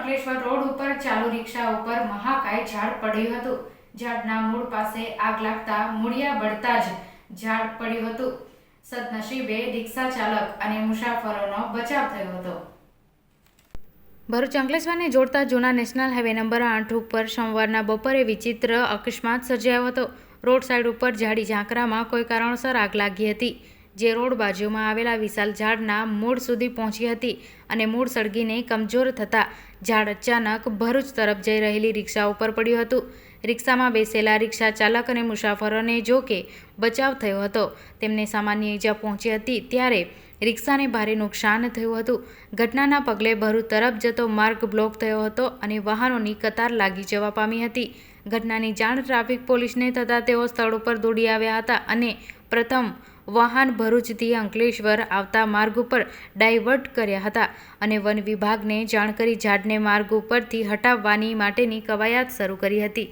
Ankleshwar road ઉપર ચાલુ રિક્ષા ઉપર મહાકાય ઝાડ પડ્યું હતું। ઝાડના મૂળ પાસે આગ લાગતા મૂળિયા બળતા જ ઝાડ પડ્યું હતું। સદનસીબે રિક્ષા ચાલક અને મુસાફરોનો બચાવ થયો હતો। ભરૂચ અંકલેશ્વરને જોડતા જૂના નેશનલ હાઈવે નંબર 8 ઉપર સોમવારના બપોરે વિચિત્ર અકસ્માત સર્જાયો હતો। રોડ સાઈડ ઉપર ઝાડી ઝાંખરામાં કોઈ કારણોસર આગ લાગી હતી, જે રોડ બાજુમાં આવેલા વિશાળ ઝાડના મૂળ સુધી પહોંચી હતી અને મૂળ સળગીને કમજોર થતાં ઝાડ અચાનક ભરૂચ તરફ જઈ રહેલી રિક્ષા ઉપર પડ્યું હતું। રિક્ષામાં બેસેલા રિક્ષા ચાલક અને મુસાફરોને જોકે બચાવ થયો હતો, તેમને સામાન્ય ઈજા પહોંચી હતી, ત્યારે રિક્ષાને ભારે નુકસાન થયું હતું। ઘટનાના પગલે ભરૂચ તરફ જતો માર્ગ બ્લોક થયો હતો અને વાહનોની કતાર લાગી જવા પામી હતી। ઘટનાની જાણ ટ્રાફિક પોલીસને થતાં તેઓ સ્થળ ઉપર દોડી આવ્યા હતા અને પ્રથમ વાહન ભરૂચથી અંકલેશ્વર આવતા માર્ગ ઉપર ડાયવર્ટ કર્યા હતા અને વન વિભાગને જાણ કરી ઝાડને માર્ગ ઉપરથી હટાવવાની માટેની કવાયત શરૂ કરી હતી।